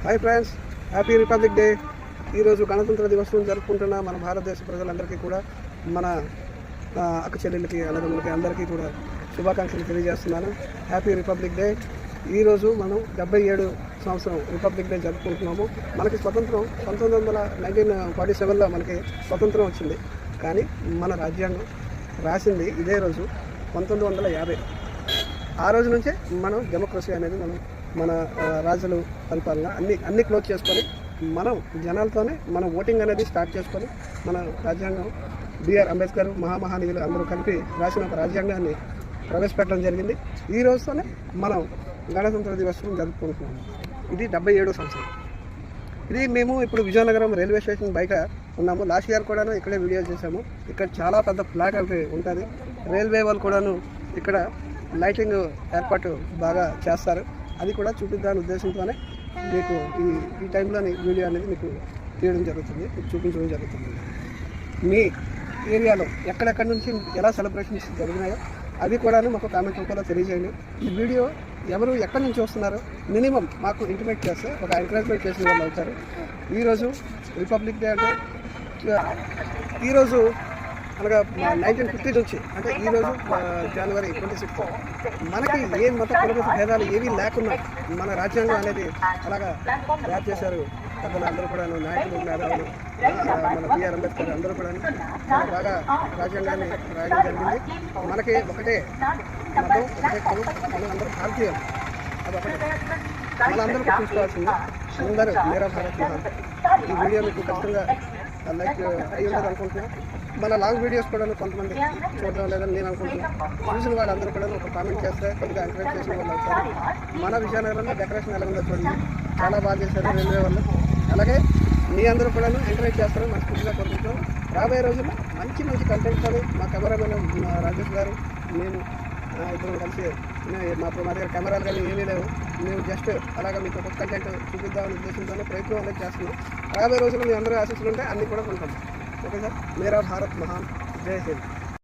Hi friends, happy republic day. ఈరోజు గణతంత్ర దివసం జరుపుకుంటున్న మన భారతదేశ ప్రజలందరికీ కూడా, మన అక్క చెల్లెళ్ళకి, అన్నదమ్ములకి అందరికీ కూడా శుభాకాంక్షలు తెలియజేస్తున్నాను. Happy republic day. ఈరోజు మనం 77 సంవత్సరం రిపబ్లిక్ డే జరుపుకుంటున్నాము. మనకి స్వతంత్రం 1947లో మనకి స్వతంత్రం వచ్చింది. కానీ మన రాజ్యాంగం రాసింది ఇదే రోజు 1950. ఆ రోజు నుంచే మనం డెమోక్రసీ అనేది మన రాజుల పరిపాలన అన్ని క్లోజ్ చేసుకొని మనం జనాలతోనే మనం ఓటింగ్ అనేది స్టార్ట్ చేసుకొని మన రాజ్యాంగం బిఆర్ అంబేద్కర్ మహామహనీయులు అందరూ కలిపి రాసిన ఒక రాజ్యాంగాన్ని ప్రవేశపెట్టడం జరిగింది. ఈ రోజుతోనే మనం గణతంత్ర దివసం జరుపుకుంటున్నాము. ఇది 77వ సంవత్సరం. ఇది మేము ఇప్పుడు విజయనగరం రైల్వే స్టేషన్ బయట ఉన్నాము. లాస్ట్ ఇయర్ కూడాను ఇక్కడే వీడియో చేసాము. ఇక్కడ చాలా పెద్ద ఫ్లాగ్ అవి ఉంటుంది. రైల్వే వాళ్ళు కూడాను ఇక్కడ లైటింగ్ ఏర్పాటు బాగా చేస్తారు. అది కూడా చూపిద్దాని ఉద్దేశంతోనే మీకు ఈ టైంలోని వీడియో అనేది మీకు తీయడం జరుగుతుంది, మీకు చూపించడం జరుగుతుంది. మీ ఏరియాలో ఎక్కడెక్కడి నుంచి ఎలా సెలబ్రేషన్స్ జరిగినాయో అవి కూడా మాకు కామెంట్ రూపంలో తెలియజేయండి. ఈ వీడియో ఎవరు ఎక్కడి నుంచి వస్తున్నారో మినిమం మాకు ఇంటిమేట్ చేస్తే ఒక ఎంకరేజ్మెంట్ చేసిన వాళ్ళు అవుతారు. ఈరోజు రిపబ్లిక్ డే అంటే ఈరోజు అనగా 1950 నుంచి అంటే ఈరోజు జనవరి 26 మనకి ఏ మత కుల భేదాలు ఏవి లేకుండా మన రాజ్యాంగం అనేది అలాగా తయారు చేశారు. అతను అందరూ కూడా నాయకులు, మేధావులు, మన బిఆర్ అంబేద్కర్ అందరూ కూడా బాగా రాజ్యాంగాన్ని రాయడం జరిగింది. మనకి ఒకటే మతం, ఒకటే కులం, మనం అందరూ భారతీయులు. అదొకటే మనందరూ గుర్తుంచుకోవాల్సింది. అందరూ మేరా భారత్ మహాన్. ఈ వీడియో మీకు ఖచ్చితంగా లైక్ అయ్యి ఉండదు అనుకుంటున్నాను. మన లాంగ్ వీడియోస్ కూడా కొంతమంది చూడడం లేదని నేను అనుకుంటున్నాను. చూసిన వాళ్ళందరూ కూడా ఒక కామెంట్ చేస్తే కొద్దిగా ఎంకరేజ్ చేసిన వాళ్ళు అవుతారు. మన విజయనగరంలో డెకరేషన్ ఎలా ఉందో చూడండి, చాలా బాగా చేశారు రైల్వే వాళ్ళు. అలాగే మీ అందరూ కూడా ఎంకరేజ్ చేస్తారు, మనస్ఫూర్తిగా కోరుకుంటున్నాం. రాబోయే రోజుల్లో మంచి కంటెంట్తో మా కెమెరామెన్ రాజేష్ గారు, మేము ఇద్దరు కలిసి మా దగ్గర కెమెరాలు కానీ ఏమీ లేవు. మేము జస్ట్ అలాగా మీకు ఒక కంటెంట్ చూపిద్దామనే ఉద్దేశంతోనే ప్రయత్నం అనేది చేస్తున్నాం. రాబోయే రోజుల్లో మీ అందరూ ఆశిస్తులు ఉంటే అన్నీ కూడా ఉంటాం. Okay sir. మేరా భారత్ మహాన్. జై హింద్.